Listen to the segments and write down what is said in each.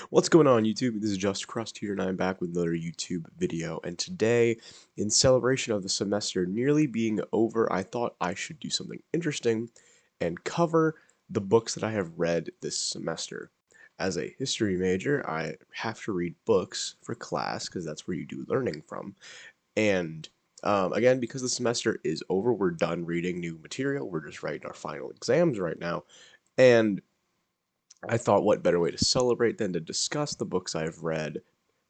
What's going on, YouTube? This is Just Crust here, and I'm back with another YouTube video. And today, in celebration of the semester nearly being over, I thought I should do something interesting and cover the books that I have read this semester. As a history major, I have to read books for class because that's where you do learning from. And again, because the semester is over, we're done reading new material. We're just writing our final exams right now. And I thought, what better way to celebrate than to discuss the books I've read,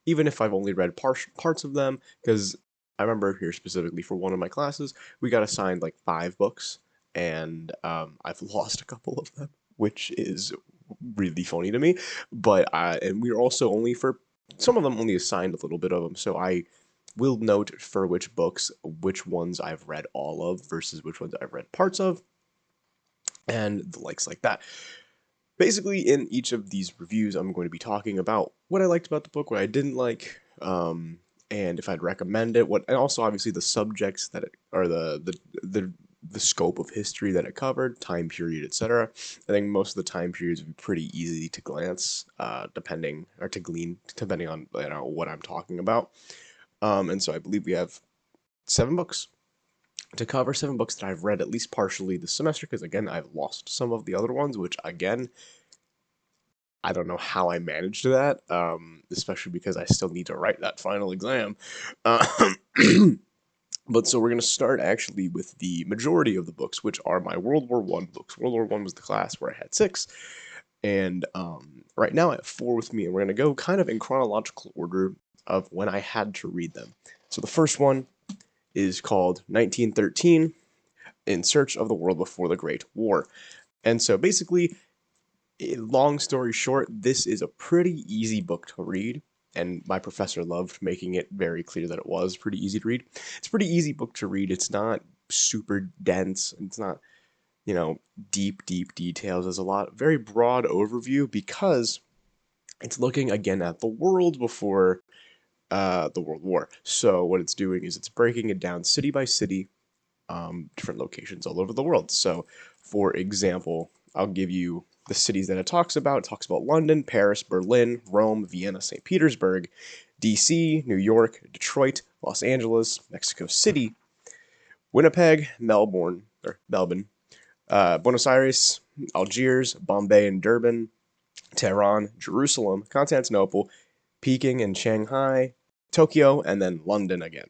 even if I've only read parts of them, because I remember here specifically for one of my classes, we got assigned like 5 books, and I've lost a couple of them, which is really funny to me. And we are also only for some of them only assigned a little bit of them, so I will note for which books, which ones I've read all of versus which ones I've read parts of, and the likes like that. Basically, in each of these reviews, I'm going to be talking about what I liked about the book, what I didn't like, and if I'd recommend it. And also obviously the subjects that are the scope of history that it covered, time period, etc. I think most of the time periods would be pretty easy to glance, depending or to glean, depending on what I'm talking about. And so I believe we have 7 books to cover, 7 books that I've read at least partially this semester, because again, I've lost some of the other ones, which again, I don't know how I managed that, especially because I still need to write that final exam. Uh, but so we're going to start actually with the majority of the books, which are my World War I books. World War I was the class where I had 6, and right now I have 4 with me, and we're going to go kind of in chronological order of when I had to read them. So the first one is called 1913, In Search of the World Before the Great War. And so basically, long story short, this is a pretty easy book to read, and my professor loved making it very clear that it was pretty easy to read. It's a pretty easy book to read. It's not super dense. It's not, deep details. There's a lot, very broad overview because it's looking again at the world before the World War. So what it's doing is it's breaking it down city by city, different locations all over the world. So, for example, I'll give you the cities that it talks about. It talks about London, Paris, Berlin, Rome, Vienna, St. Petersburg, DC, New York, Detroit, Los Angeles, Mexico City, Winnipeg, Melbourne, Buenos Aires, Algiers, Bombay and Durban, Tehran, Jerusalem, Constantinople, Peking and Shanghai, Tokyo, and then London again.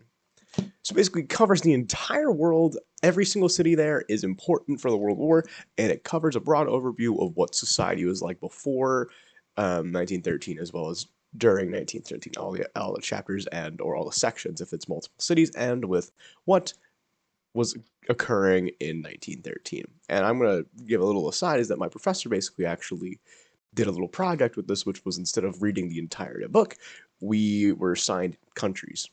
So basically covers the entire world. Every single city there is important for the World War, and it covers a broad overview of what society was like before 1913 as well as during 1913, all the chapters or all the sections if it's multiple cities, and with what was occurring in 1913. And I'm going to give a little aside is that my professor basically actually did a little project with this, which was instead of reading the entire book, we were assigned countries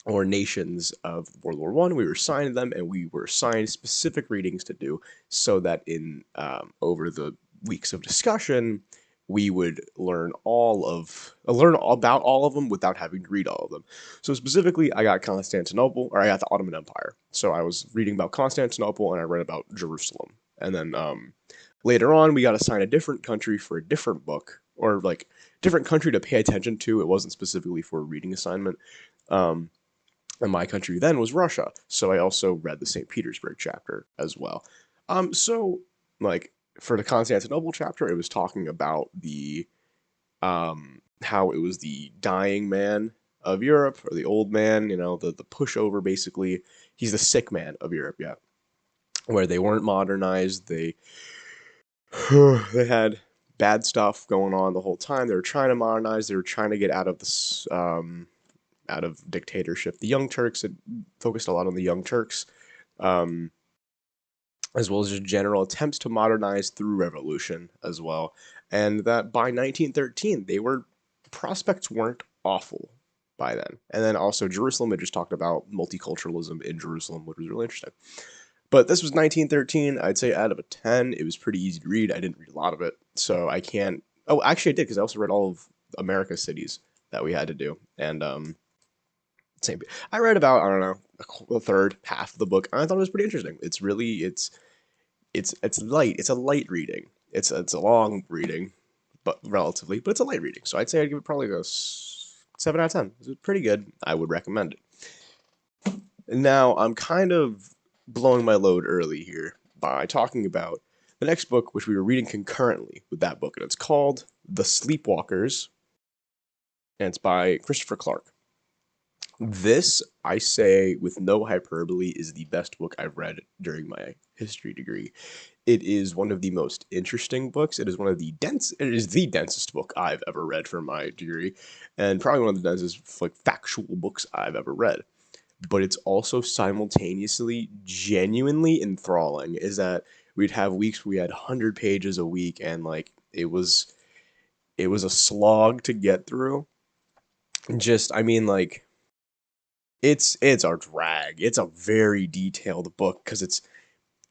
or nations of World War I. We were assigned them, and we were assigned specific readings to do, so that in over the weeks of discussion, we would learn about all of them without having to read all of them. So specifically, I got I got the Ottoman Empire. So I was reading about Constantinople, and I read about Jerusalem. And then later on, we got assigned a different country for a different book, or like different country to pay attention to. It wasn't specifically for a reading assignment. And my country then was Russia, so I also read the St. Petersburg chapter as well. So like for the Constantinople chapter, it was talking about the how it was the dying man of Europe, or the old man, the pushover basically. He's the sick man of Europe, yeah. Where they weren't modernized, they they had bad stuff going on the whole time. They were trying to modernize. They were trying to get out of this out of dictatorship. The Young Turks had focused a lot on the Young Turks, um, as well as just general attempts to modernize through revolution as well. And that by 1913, prospects weren't awful by then. And then also Jerusalem, it just talked about multiculturalism in Jerusalem, which was really interesting. But this was 1913. I'd say out of a 10, it was pretty easy to read. I didn't read a lot of it, so I can't. Oh, actually, I did because I also read all of America's cities that we had to do, and same. I read about, I don't know, a third, half of the book, and I thought it was pretty interesting. It's light. It's a light reading. It's a long reading, but relatively, but it's a light reading. So I'd say I'd give it probably a 7 out of 10. It's pretty good. I would recommend it. Now, I'm kind of blowing my load early here by talking about the next book, which we were reading concurrently with that book, and it's called The Sleepwalkers, and it's by Christopher Clark. This, I say with no hyperbole, is the best book I've read during my history degree. It is one of the most interesting books. It is the densest book I've ever read for my degree, and probably one of the densest like factual books I've ever read. But it's also simultaneously genuinely enthralling. Is that we'd have weeks where we had 100 pages a week, and like it was a slog to get through. Just I mean like it's a drag. It's a very detailed book because it's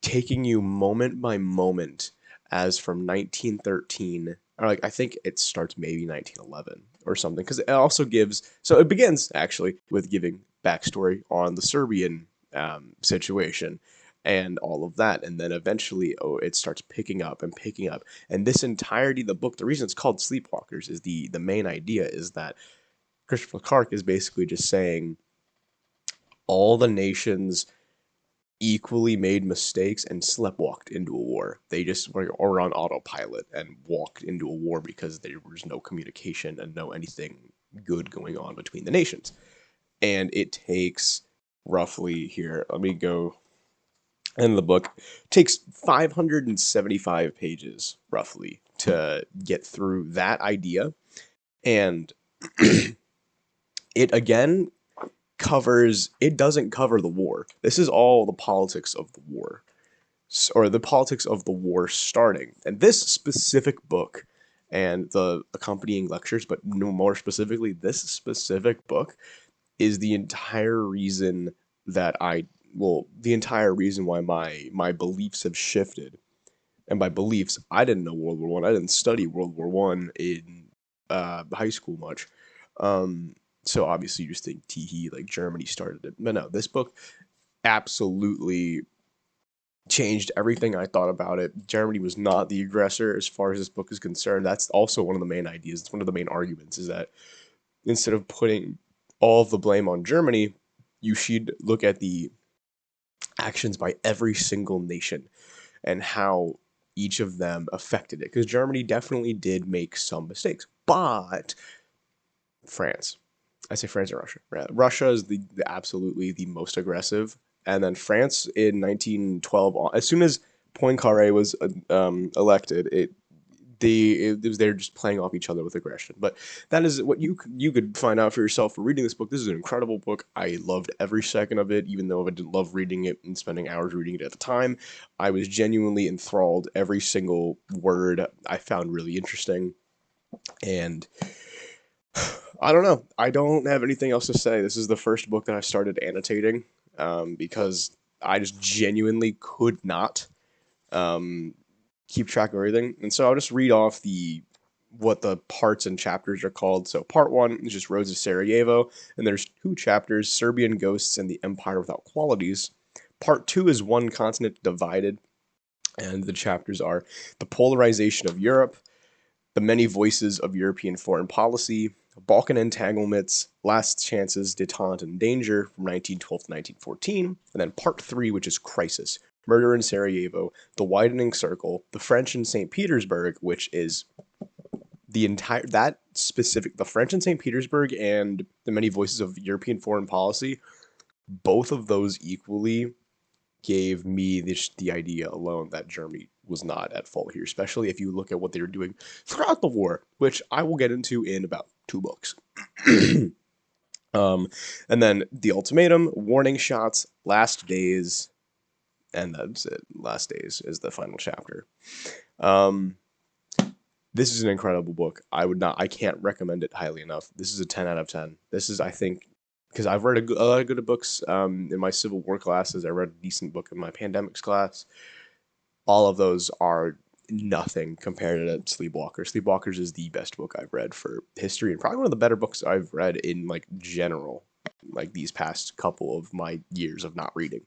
taking you moment by moment as from 1913, or like I think it starts maybe 1911 or something, because it also gives, so it begins actually with giving backstory on the Serbian situation and all of that, and then eventually it starts picking up and picking up, and this entirety of the book, the reason it's called Sleepwalkers is the main idea is that Christopher Clark is basically just saying all the nations equally made mistakes and sleptwalked into a war. They just were on autopilot and walked into a war because there was no communication and no anything good going on between the nations. And it takes roughly here, let me go in the book, takes 575 pages roughly to get through that idea. And it again it doesn't cover the war. This is all the politics of the war, or the politics of the war starting. And this specific book and the accompanying lectures, but no more specifically, this specific book is the entire reason the entire reason why my beliefs have shifted. And by beliefs, I didn't know World War One. I didn't study World War One in high school much. So obviously you just think teehee, like Germany started it. But no, this book absolutely changed everything I thought about it. Germany was not the aggressor as far as this book is concerned. That's also one of the main ideas. It's one of the main arguments is that instead of putting all of the blame on Germany, you should look at the actions by every single nation and how each of them affected it. Because Germany definitely did make some mistakes, but France, I say France and Russia. Russia is the absolutely the most aggressive, and then France in 1912, as soon as Poincaré was elected, they're just playing off each other with aggression. But that is what you could find out for yourself for reading this book. This is an incredible book. I loved every second of it, even though I didn't love reading it and spending hours reading it at the time. I was genuinely enthralled. Every single word I found really interesting, and I don't know. I don't have anything else to say. This is the first book that I started annotating because I just genuinely could not keep track of everything. And so I'll just read off what the parts and chapters are called. So part 1 is just Roads of Sarajevo, and there's 2 chapters, Serbian Ghosts and the Empire Without Qualities. Part 2 is One Continent Divided, and the chapters are The Polarization of Europe, The Many Voices of European Foreign Policy, Balkan Entanglements, Last Chances, Detente and Danger from 1912 to 1914, and then Part 3, which is Crisis, Murder in Sarajevo, The Widening Circle, The French in St. Petersburg, which is the French in St. Petersburg and The Many Voices of European Foreign Policy, both of those equally gave me the idea alone that Germany was not at fault here, especially if you look at what they were doing throughout the war, which I will get into in about 2 books. And then The Ultimatum, Warning Shots, Last Days, and that's it. Last Days is the final chapter. This is an incredible book. I can't recommend it highly enough. This is a 10 out of 10. This is, I think, because I've read a lot of good books in my Civil War classes. I read a decent book in my pandemics class. All of those are nothing compared to Sleepwalkers. Sleepwalkers is the best book I've read for history, and probably one of the better books I've read in like general, like these past couple of my years of not reading.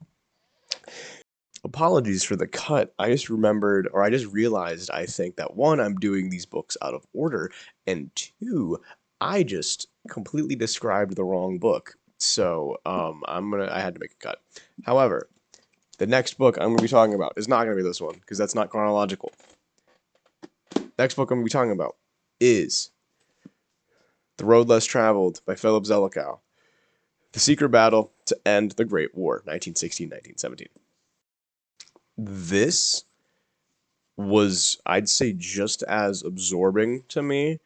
Apologies for the cut. I just remembered, or I just realized, I think that one, I'm doing these books out of order, and two, I just completely described the wrong book. So, I had to make a cut. However, the next book I'm gonna be talking about is not gonna be this one, because that's not chronological. Next book I'm gonna be talking about is The Road Less Traveled by Philip Zelikow. The Secret Battle to End the Great War, 1916-1917. This was, I'd say, just as absorbing to me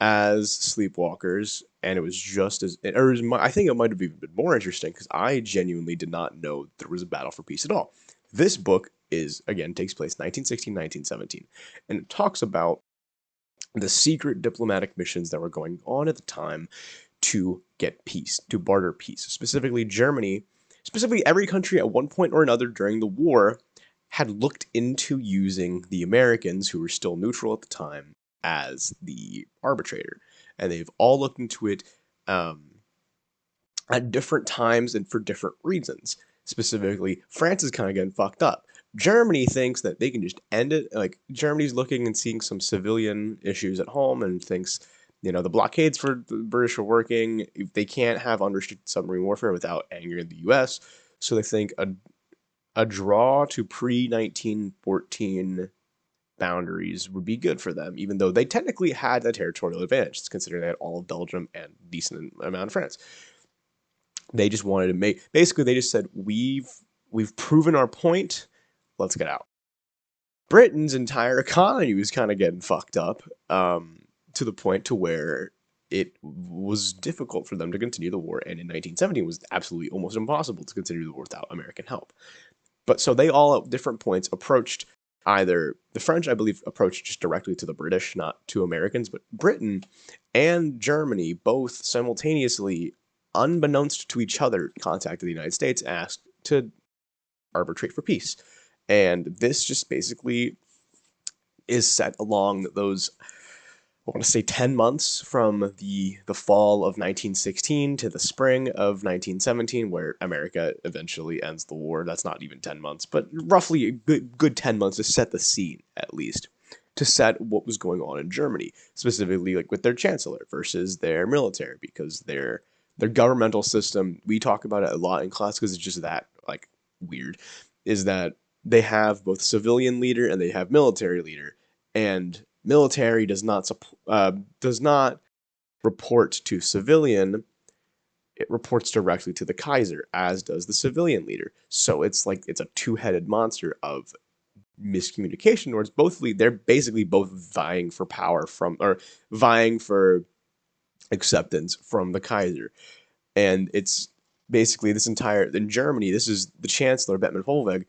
as Sleepwalkers, and it was just as, or I think it might have even been more interesting because I genuinely did not know there was a battle for peace at all. This book takes place 1916, 1917, and it talks about the secret diplomatic missions that were going on at the time to get peace, to barter peace. Specifically, Germany, specifically every country at one point or another during the war had looked into using the Americans, who were still neutral at the time, as the arbitrator. And they've all looked into it at different times and for different reasons. Specifically, France is kind of getting fucked up. Germany thinks that they can just end it. Like, Germany's looking and seeing some civilian issues at home and thinks, the blockades for the British are working. They can't have unrestricted submarine warfare without angering the US. So they think a draw to pre-1914 boundaries would be good for them, even though they technically had a territorial advantage, considering they had all of Belgium and a decent amount of France. They just wanted to basically they just said, we've proven our point, let's get out. Britain's entire economy was kind of getting fucked up, to the point to where it was difficult for them to continue the war, and in 1917 it was absolutely almost impossible to continue the war without American help. But so they all at different points approached, either the French, I believe, approached just directly to the British, not to Americans, but Britain and Germany both simultaneously, unbeknownst to each other, contacted the United States, asked to arbitrate for peace. And this just basically is set along those, I want to say, 10 months from the fall of 1916 to the spring of 1917, where America eventually ends the war. That's not even 10 months, but roughly a good 10 months to set the scene, at least, to set what was going on in Germany, specifically like with their chancellor versus their military, because their governmental system, we talk about it a lot in class because it's just that, like, weird, is that they have both civilian leader and they have military leader, and military does not report to civilian. It reports directly to the Kaiser, as does the civilian leader. So it's like it's a two-headed monster of miscommunication, where they're basically both vying for power or vying for acceptance from the Kaiser. And it's basically in Germany, this is the Chancellor, Bethmann Hollweg,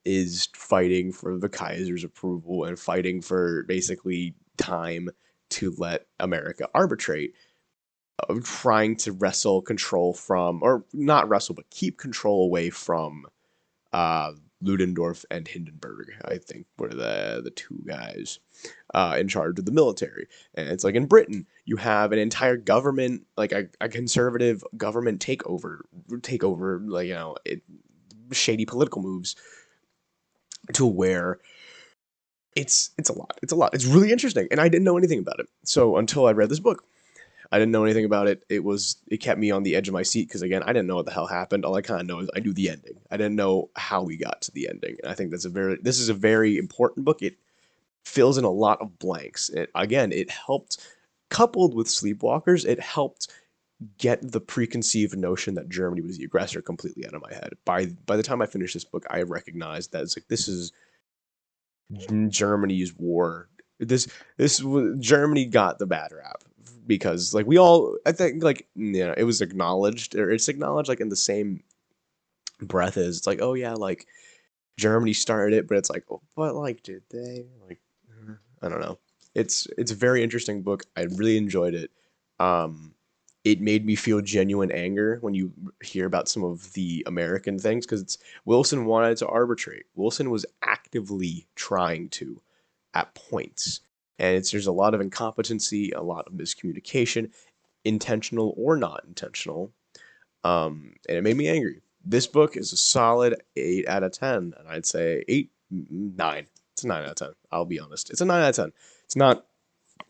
is fighting for the Kaiser's approval and fighting for basically time to let America arbitrate, trying to wrestle control from, or not wrestle, but keep control away from Ludendorff and Hindenburg, I think, were the two guys in charge of the military. And it's like in Britain, you have an entire government, like a conservative government takeover, like, shady political moves, to where it's a lot. It's a lot. It's really interesting, and I didn't know anything about it. So until I read this book, I didn't know anything about it. It kept me on the edge of my seat because, again, I didn't know what the hell happened. All I kind of know is I knew the ending. I didn't know how we got to the ending, and I think this is a very important book. It fills in a lot of blanks. It helped, coupled with Sleepwalkers, it helped get the preconceived notion that Germany was the aggressor completely out of my head. By the time I finished this book, I recognized that it's like, this is Germany's war. Germany got the bad rap because, like, I think, like, it was acknowledged, or it's acknowledged, like, in the same breath as it's like, oh yeah, like, Germany started it, but it's like, oh, but, like, did they? Like, I don't know. It's a very interesting book. I really enjoyed it. It made me feel genuine anger when you hear about some of the American things, because Wilson wanted to arbitrate. Wilson was actively trying to, at points, and there's a lot of incompetency, a lot of miscommunication, intentional or not intentional, and it made me angry. This book is a solid 8 out of 10, and I'd say 8, 9. It's a 9 out of 10. I'll be honest. It's a 9 out of 10. It's not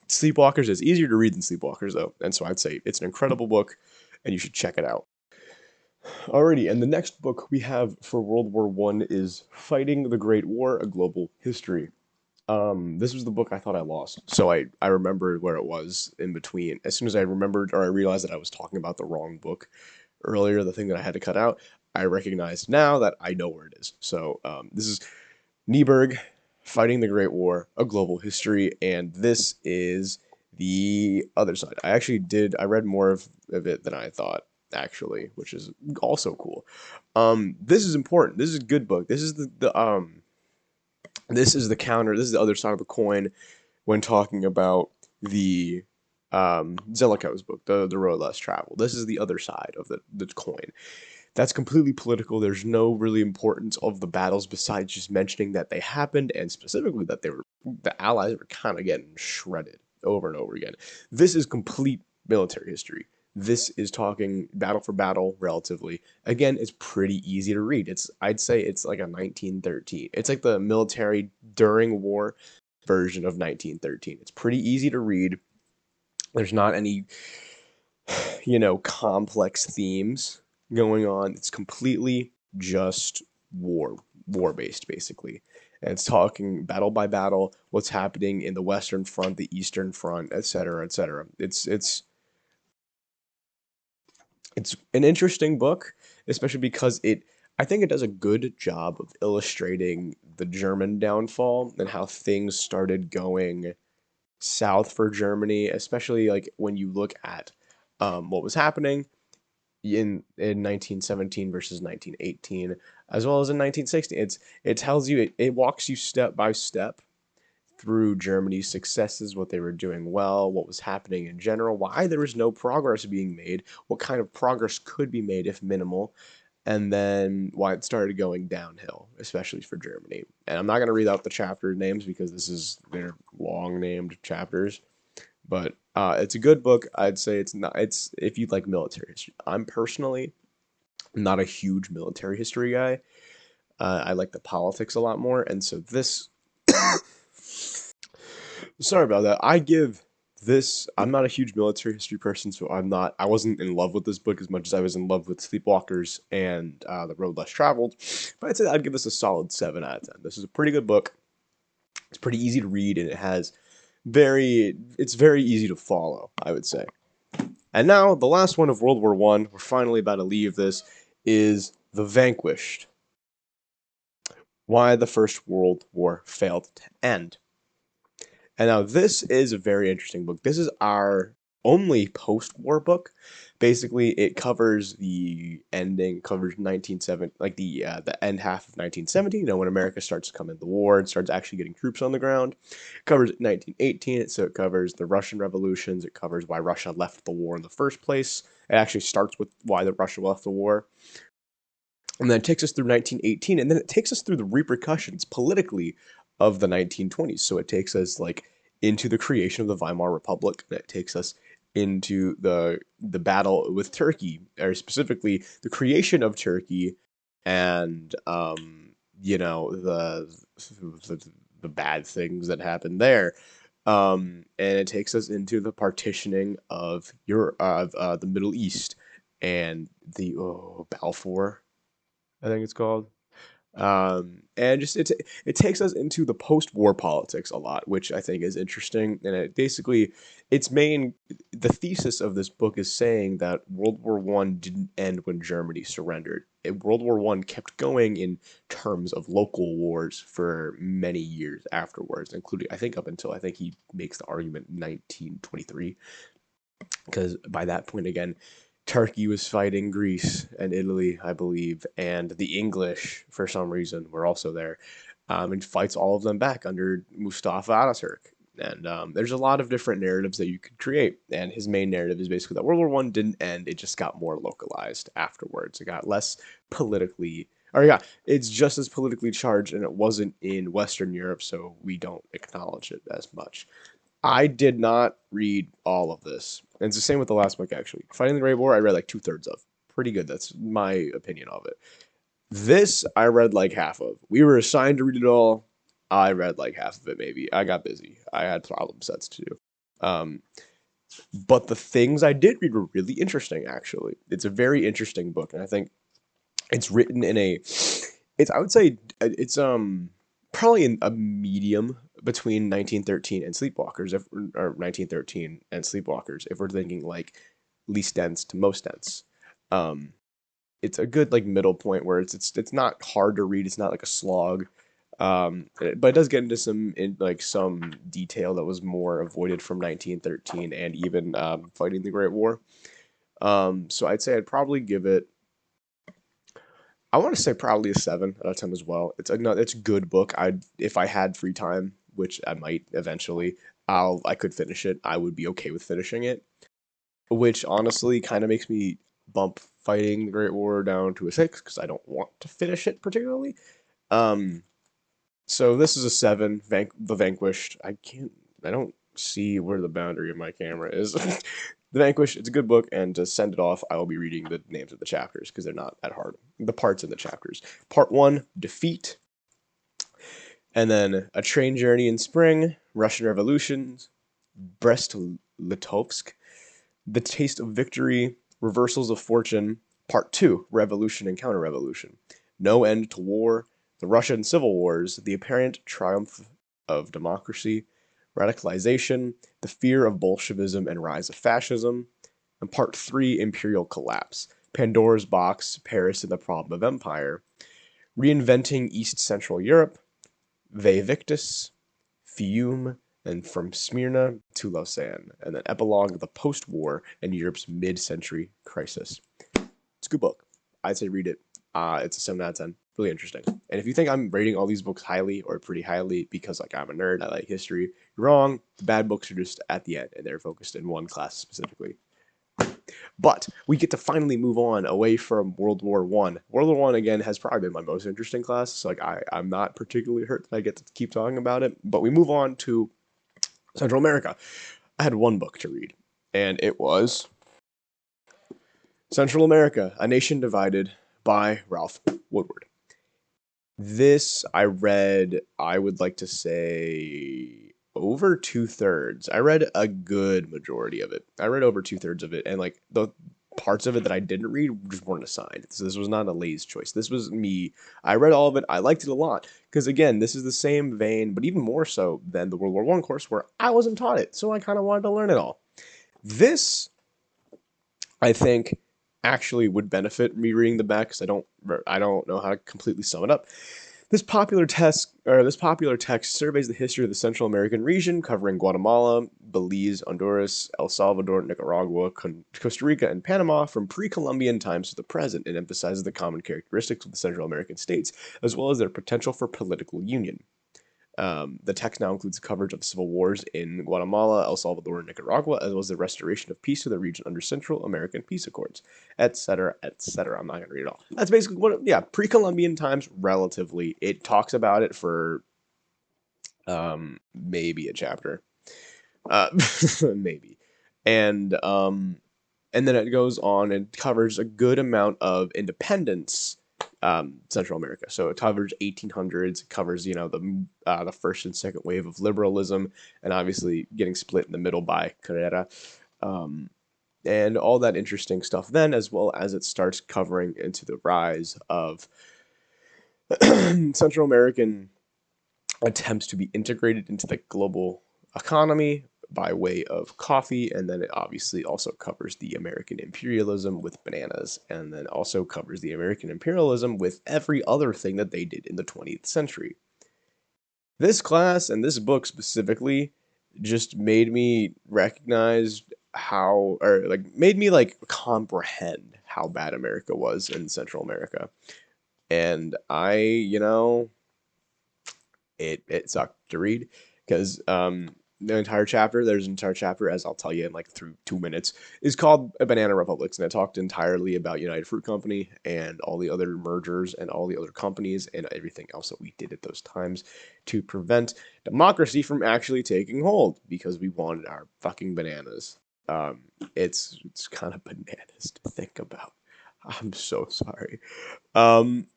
Sleepwalkers is easier to read than Sleepwalkers, though, and so I'd say it's an incredible book, and you should check it out. Alrighty, and the next book we have for World War One is Fighting the Great War: A Global History. This was the book I thought I lost, so I remembered where it was in between. As soon as I remembered or I realized that I was talking about the wrong book earlier, the thing that I had to cut out, I recognized now that I know where it is. So this is Nieberg, Fighting the Great War: A Global History, and this is the other side. I read more of it than I thought, actually, which is also cool. This is important. This is a good book. This is this is the counter. This is the other side of the coin when talking about the Zelikows book, the Road Less Traveled. This is the other side of the coin. That's completely political. There's no really importance of the battles besides just mentioning that they happened, and specifically that the Allies were kind of getting shredded over and over again. This is complete military history. This is talking battle for battle, relatively. Again, it's pretty easy to read. I'd say it's like a 1913. It's like the military during war version of 1913. It's pretty easy to read. There's not any, complex themes going on. It's completely just war based, basically. And it's talking battle by battle, what's happening in the Western Front, the Eastern Front, etc., etc. It's an interesting book, especially because I think it does a good job of illustrating the German downfall and how things started going south for Germany, especially like when you look at what was happening in 1917 versus 1918, as well as in 1916. It tells you, it walks you step by step through Germany's successes, what they were doing well, what was happening in general, why there was no progress being made, what kind of progress could be made if minimal, and then why it started going downhill, especially for Germany. And I'm not going to read out the chapter names because they're long named chapters, but it's a good book. I'd say it's if you like military history. I'm personally not a huge military history guy. I like the politics a lot more, and so this sorry about that. I'm not a huge military history person, so I wasn't in love with this book as much as I was in love with Sleepwalkers and The Road Less Traveled. But I'd say I'd give this a solid 7 out of 10. This is a pretty good book. It's pretty easy to read, and it's very easy to follow, I would say. And now, the last one of World War One, we're finally about to leave this, is The Vanquished. Why the First World War Failed to End. And now this is a very interesting book. This is our only post-war book. Basically, it covers the ending, covers 1970, like the end half of 1917. When America starts to come into the war and starts actually getting troops on the ground. It covers 1918, so it covers the Russian revolutions. It covers why Russia left the war in the first place. It actually starts with why Russia left the war. And then it takes us through 1918, and then it takes us through the repercussions politically of the 1920s. So it takes us into the creation of the Weimar Republic, and it takes us into the battle with Turkey, or specifically the creation of Turkey, and the bad things that happened there. And it takes us into the partitioning of the Middle East and the Balfour, I think it's called. And just it takes us into the post-war politics a lot, which I think is interesting. And the thesis of this book is saying that World War One didn't end when Germany surrendered. World War One kept going in terms of local wars for many years afterwards, including I think he makes the argument 1923, because by that point again, Turkey was fighting Greece and Italy, I believe, and the English, for some reason, were also there, and fights all of them back under Mustafa Ataturk. And there's a lot of different narratives that you could create, and his main narrative is basically that World War One didn't end; it just got more localized afterwards. It got less politically, or yeah, it's just as politically charged, and it wasn't in Western Europe, so we don't acknowledge it as much. I did not read all of this. And it's the same with the last book, actually. Fighting the Great War, I read like 2/3 of. pretty good. That's my opinion of it. This I read like half of. We were assigned to read it all. I read like half of it, maybe. I got busy. I had problem sets to do. Um, but the things I did read were really interesting, actually. It's a very interesting book, and I think it's written in a, it's I would say it's probably in a medium between 1913 and Sleepwalkers, or 1913 and Sleepwalkers, if we're thinking like least dense to most dense. Um, it's a good like middle point where it's not hard to read. It's not like a slog. But it does get into some detail that was more avoided from 1913 and even fighting the Great War. So I'd say I'd probably give it. I want to say probably a 7 out of 10 as well. It's a good book. If I had free time, which I might eventually, I could finish it. I would be okay with finishing it, which honestly kind of makes me bump fighting the Great War down to a 6 because I don't want to finish it particularly. Um, so this is a 7. The Vanquished. I don't see where the boundary of my camera is. The Vanquished. It's a good book, and to send it off, I will be reading the names of the chapters because they're not that hard. The parts in the chapters. Part 1, Defeat, and then A Train Journey in Spring, Russian Revolutions, Brest-Litovsk, The Taste of Victory, Reversals of Fortune, Part 2, Revolution and Counter-Revolution, No End to War, The Russian Civil Wars, The Apparent Triumph of Democracy, Radicalization, The Fear of Bolshevism and Rise of Fascism, and Part 3, Imperial Collapse, Pandora's Box, Paris and the Problem of Empire, Reinventing East Central Europe, Vae Victis, Fiume, and From Smyrna to Lausanne, and then Epilogue of the Post-War and Europe's Mid-Century Crisis. It's a good book. I'd say read it. It's a 7 out of 10. Really interesting. And if you think I'm rating all these books highly or pretty highly because like I'm a nerd, I like history, you're wrong. The bad books are just at the end, and they're focused in one class specifically. But we get to finally move on away from World War One. World War One again has probably been my most interesting class, so like I'm not particularly hurt that I get to keep talking about it. But we move on to Central America. I had one book to read, and it was Central America: A Nation Divided by Ralph Woodward. This I read, I would like to say, over 2/3. I read a good majority of it. I read over 2/3 of it, and like the parts of it that I didn't read just weren't assigned. So this was not a Lay's choice. This was me. I read all of it. I liked it a lot because again, this is the same vein, but even more so than the World War One course where I wasn't taught it, so I kind of wanted to learn it all. This, I think, actually would benefit me reading the back because I don't know how to completely sum it up. This popular text surveys the history of the Central American region, covering Guatemala, Belize, Honduras, El Salvador, Nicaragua, Costa Rica, and Panama from pre-Columbian times to the present, and emphasizes the common characteristics of the Central American states, as well as their potential for political union. The text now includes coverage of the civil wars in Guatemala, El Salvador, and Nicaragua, as well as the restoration of peace to the region under Central American peace accords, etc., etc. I'm not going to read it all. That's basically pre-Columbian times, relatively. It talks about it for maybe a chapter. Maybe. And then it goes on and covers a good amount of independence Central America. So it covers 1800s, it covers the first and second wave of liberalism, and obviously getting split in the middle by Carrera, and all that interesting stuff. Then, as well as it starts covering into the rise of Central American attempts to be integrated into the global economy by way of coffee, and then it obviously also covers the American imperialism with bananas, and then also covers the American imperialism with every other thing that they did in the 20th century. This class and this book specifically just made me recognize made me comprehend how bad America was in Central America. And it sucked to read because there's an entire chapter, as I'll tell you in through 2 minutes, is called Banana Republics, and it talked entirely about United Fruit Company and all the other mergers and all the other companies and everything else that we did at those times to prevent democracy from actually taking hold because we wanted our fucking bananas. It's kind of bananas to think about. I'm so sorry. Um,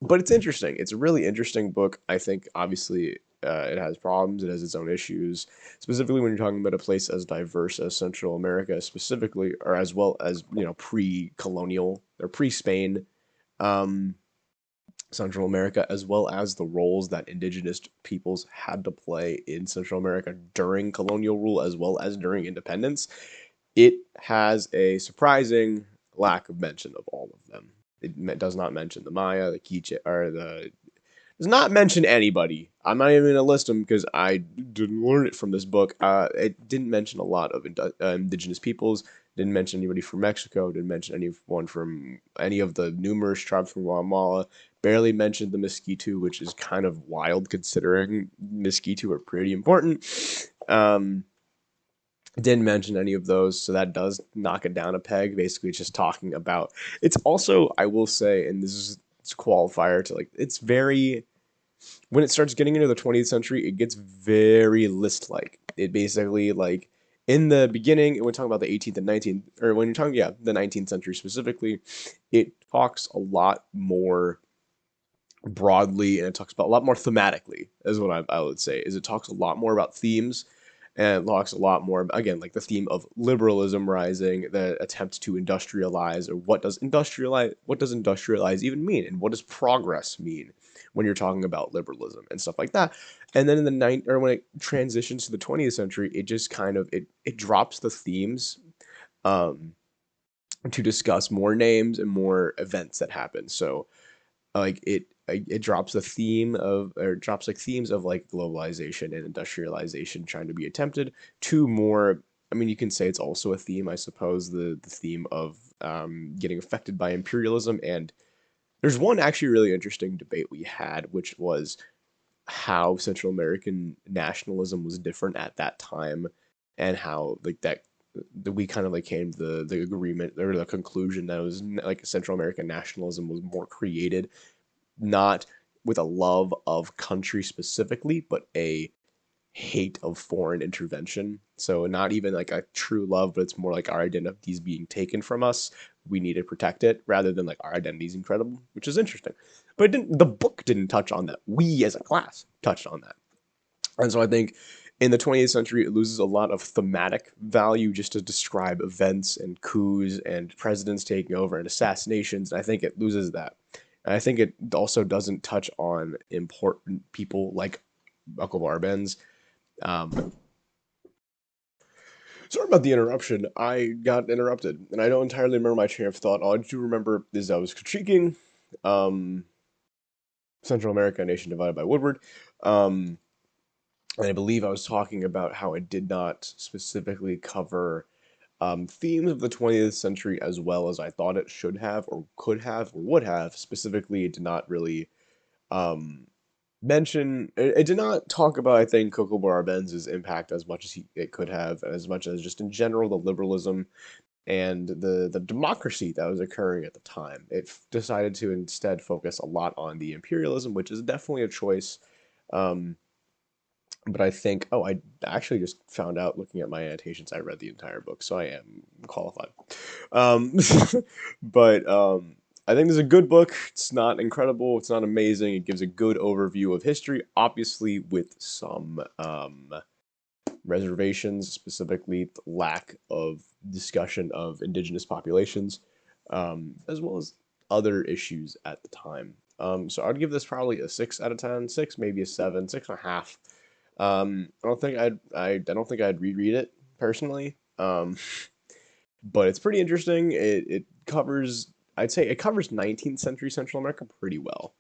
but it's interesting. It's a really interesting book. I think obviously it has problems. It has its own issues, specifically when you're talking about a place as diverse as Central America, specifically, or as well as pre-colonial or pre-Spain. Um, Central America, as well as the roles that indigenous peoples had to play in Central America during colonial rule as well as during independence, it has a surprising lack of mention of all of them. It does not mention the Maya, the Quiche, or the does not mention anybody. I'm not even going to list them because I didn't learn it from this book. It didn't mention a lot of indigenous peoples. Didn't mention anybody from Mexico. Didn't mention anyone from any of the numerous tribes from Guatemala. Barely mentioned the Mosquito, which is kind of wild considering Mosquito are pretty important. Didn't mention any of those, so that does knock it down a peg. Basically, just talking about. It's also, I will say, and this is a qualifier to like, it's very when it starts getting into the 20th century, it gets very list-like. It basically like in the beginning, when talking about the 18th and 19th, or when you're talking, yeah, the 19th century specifically, it talks a lot more broadly and it talks about a lot more thematically, is what I would say. Is it talks a lot more about themes and it talks a lot more again like the theme of liberalism rising, the attempt to industrialize, or what does industrialize even mean, and what does progress mean when you're talking about liberalism and stuff like that. And then in the when it transitions to the 20th century, it just kind of it drops the themes um to discuss more names and more events that happen. So like it drops the theme of or drops like themes of like globalization and industrialization trying to be attempted to more. I mean, you can say it's also a theme, I suppose, the theme of getting affected by imperialism. And there's one actually really interesting debate we had, which was how Central American nationalism was different at that time, and how like that we kind of like came to the agreement or the conclusion that it was like Central American nationalism was more created not with a love of country specifically, but a hate of foreign intervention. So not even like a true love, but it's more like our identity is being taken from us. We need to protect it rather than like our identity is incredible, which is interesting. But the book didn't touch on that. We as a class touched on that. And so I think in the 20th century, it loses a lot of thematic value just to describe events and coups and presidents taking over and assassinations. And I think it loses that. And I think it also doesn't touch on important people like Uncle Benz. Um, Sorry about the interruption. I got interrupted, and I don't entirely remember my train of thought. All I do remember is I was critiquing um, Central America, a nation divided by Woodward. Um, and I believe I was talking about how it did not specifically cover themes of the 20th century as well as I thought it should have, or could have, or would have. Specifically, it did not really um, mention, it did not talk about, I think, Coco Barbenz's impact as much as it could have, as much as just in general the liberalism and the democracy that was occurring at the time. It decided to instead focus a lot on the imperialism, which is definitely a choice. Um, but I think, oh, I actually just found out looking at my annotations, I read the entire book, so I am qualified. Um, but I think this is a good book. It's not incredible, it's not amazing. It gives a good overview of history, obviously with some reservations, specifically the lack of discussion of indigenous populations, as well as other issues at the time. So I'd give this probably a 6 out of 10, six, maybe a 7, 6.5. I don't think I'd reread it personally. But it's pretty interesting. It covers, I'd say it covers 19th century Central America pretty well.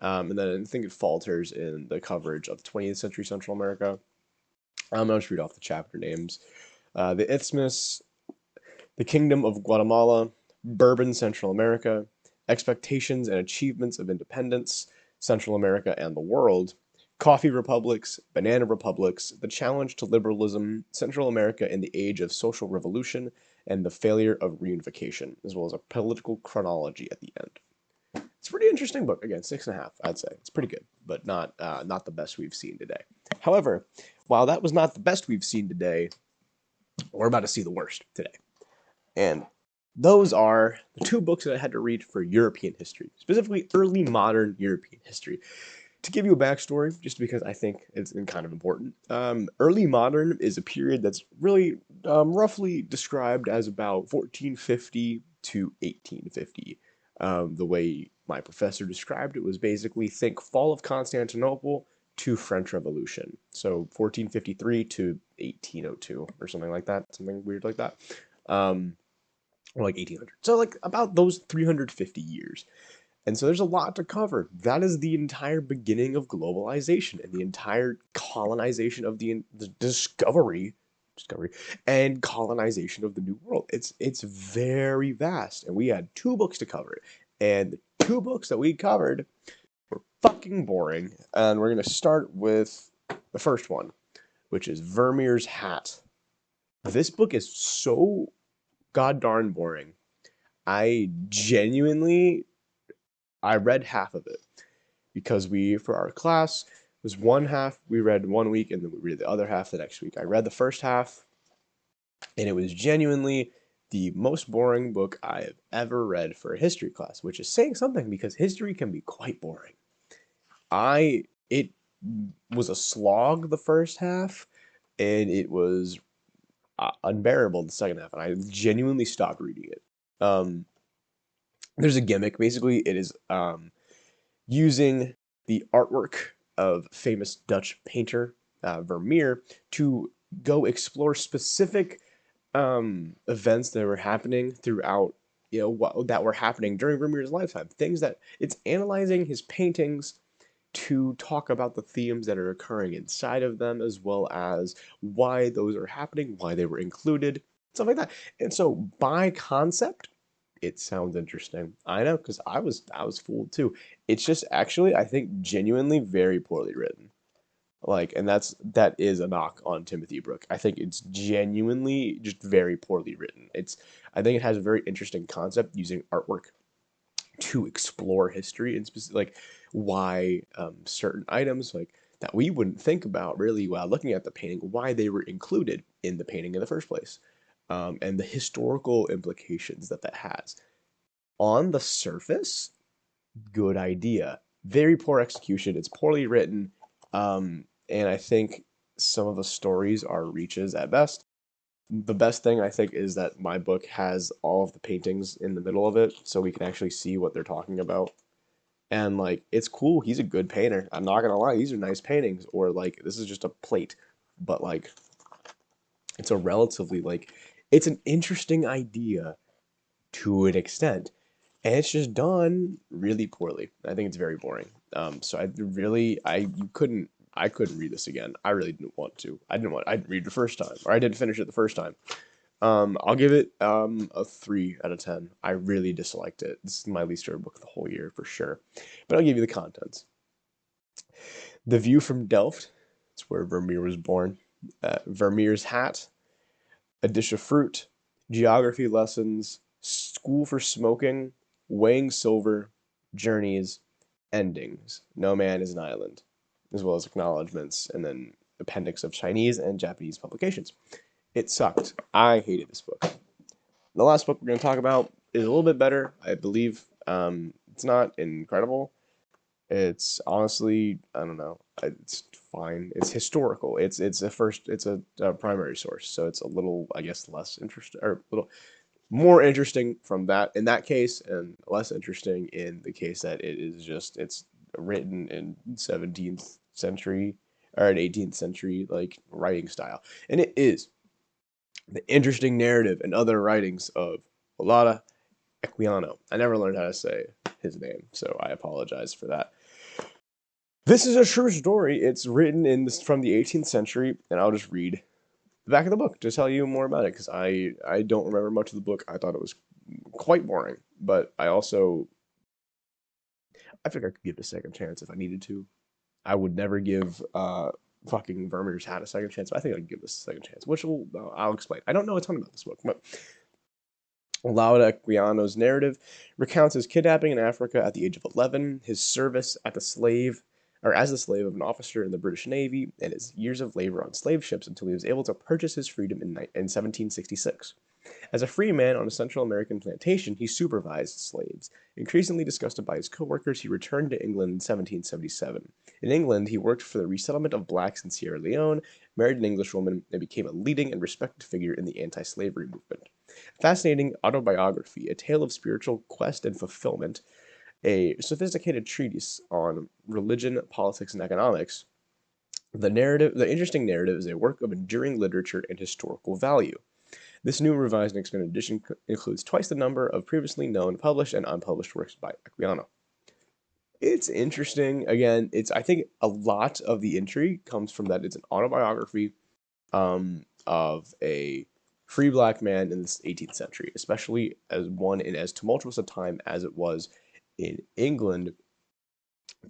And then I think it falters in the coverage of 20th century Central America. I'll just read off the chapter names. The Isthmus, the Kingdom of Guatemala, Bourbon, Central America, Expectations and Achievements of Independence, Central America and the World, Coffee Republics, Banana Republics, The Challenge to Liberalism, Central America in the Age of Social Revolution, and The Failure of Reunification, as well as a political chronology at the end. It's a pretty interesting book. Again, 6.5, I'd say. It's pretty good, but not the best we've seen today. However, while that was not the best we've seen today, we're about to see the worst today. And those are the two books that I had to read for European history, specifically early modern European history. To give you a backstory, just because I think it's kind of important, early modern is a period that's really roughly described as about 1450 to 1850. The way my professor described it was basically think fall of Constantinople to French Revolution. So 1453 to 1802 or something like that, something weird like that. Or like 1800. So like about those 350 years. And so there's a lot to cover. That is the entire beginning of globalization and the entire colonization of the discovery and colonization of the new world. It's very vast, and we had two books to cover it. And the two books that we covered were fucking boring. And we're gonna start with the first one, which is Vermeer's Hat. This book is so god darn boring. I read half of it because for our class, was one half we read one week and then we read the other half the next week. I read the first half and it was genuinely the most boring book I have ever read for a history class, which is saying something because history can be quite boring. It was a slog the first half and it was unbearable the second half, and I genuinely stopped reading it. There's a gimmick. Basically, it is using the artwork of famous Dutch painter Vermeer to go explore specific events that were happening throughout, that were happening during Vermeer's lifetime. Things that it's analyzing his paintings to talk about the themes that are occurring inside of them, as well as why those are happening, why they were included, stuff like that. And so, by concept, it sounds interesting. I know, because I was fooled too. It's just actually, I think, genuinely very poorly written. Like, and that is a knock on Timothy Brook. I think it's genuinely just very poorly written. I think it has a very interesting concept using artwork to explore history and like why certain items like that we wouldn't think about really while looking at the painting, why they were included in the painting in the first place, and the historical implications that has. On the surface, good idea. Very poor execution. It's poorly written, and I think some of the stories are reaches at best. The best thing I think is that my book has all of the paintings in the middle of it, so we can actually see what they're talking about. And like, it's cool. He's a good painter. I'm not gonna lie. These are nice paintings. Or like, this is just a plate, but like, it's a relatively like, it's an interesting idea to an extent, and it's just done really poorly. I think it's very boring. So I couldn't read this again. I really didn't want to. I didn't read it the first time, or I didn't finish it the first time. I'll give it a 3 out of 10. I really disliked it. This is my least favorite book of the whole year for sure. But I'll give you the contents. The View from Delft. It's where Vermeer was born. Vermeer's Hat. A Dish of Fruit. Geography Lessons. School for Smoking. Weighing Silver. Journeys. Endings. No Man is an Island. As well as acknowledgments, and then appendix of Chinese and Japanese publications. It sucked. I hated this book. The last book we're going to talk about is a little bit better, I believe. It's not incredible. It's honestly, I don't know. It's fine. It's historical. It's a primary source, so it's a little, I guess, less interesting, or a little more interesting from that in that case, and less interesting in the case that it's written in 17th century or an 18th century like writing style, and it is the interesting narrative and other writings of Olaudah Equiano. I never learned how to say his name, so I apologize for that. This is a true story. It's written from the 18th century, and I'll just read the back of the book to tell you more about it, because I don't remember much of the book. I thought it was quite boring, but I figured I could give it a second chance if I needed to. I would never give fucking Vermeer's Hat a second chance, but I think I'd give this a second chance, which I'll explain. I don't know a ton about this book, but Olaudah Equiano's narrative recounts his kidnapping in Africa at the age of 11, his service as the slave of an officer in the British Navy, and his years of labor on slave ships until he was able to purchase his freedom in 1766. As a free man on a Central American plantation, he supervised slaves. Increasingly disgusted by his co-workers, he returned to England in 1777. In England, he worked for the resettlement of blacks in Sierra Leone, married an Englishwoman, and became a leading and respected figure in the anti-slavery movement. Fascinating autobiography, a tale of spiritual quest and fulfillment, a sophisticated treatise on religion, politics, and economics. The interesting narrative is a work of enduring literature and historical value. This new revised and expanded edition includes twice the number of previously known published and unpublished works by Equiano. It's interesting. Again, I think a lot of the intrigue comes from that it's an autobiography of a free black man in the 18th century, especially as one in as tumultuous a time as it was in England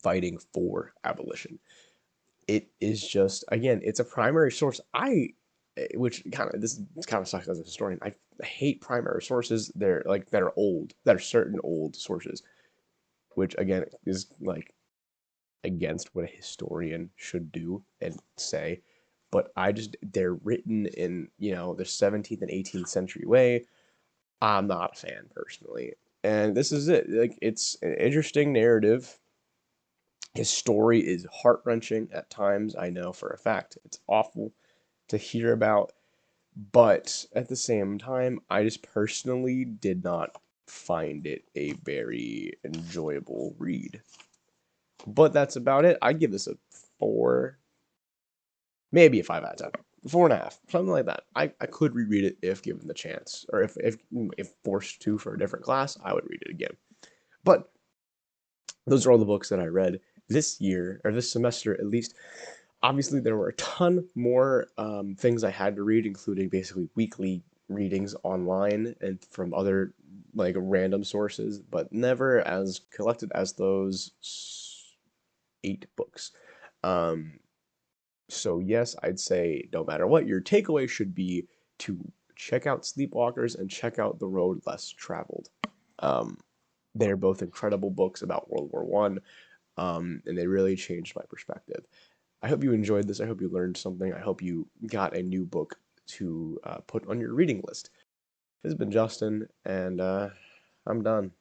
fighting for abolition. It is just, again, it's a primary source. Which kind of, this kind of sucks as a historian. I hate primary sources. They're like that are old, that are certain old sources, which again is like against what a historian should do and say. But they're written in, the 17th and 18th century way. I'm not a fan personally. And this is it. Like, it's an interesting narrative. His story is heart-wrenching at times. I know for a fact it's awful to hear about, but at the same time, I just personally did not find it a very enjoyable read. But that's about it. I'd give this a 4, maybe a 5 out of 10. 4.5, something like that. I could reread it if given the chance, or if forced to for a different class, I would read it again. But those are all the books that I read this year, or this semester at least. Obviously, there were a ton more things I had to read, including basically weekly readings online and from other like random sources, but never as collected as those 8 books. So yes, I'd say no matter what, your takeaway should be to check out Sleepwalkers and check out The Road Less Traveled. They're both incredible books about World War One, and they really changed my perspective. I hope you enjoyed this. I hope you learned something. I hope you got a new book to put on your reading list. This has been Justin, and I'm done.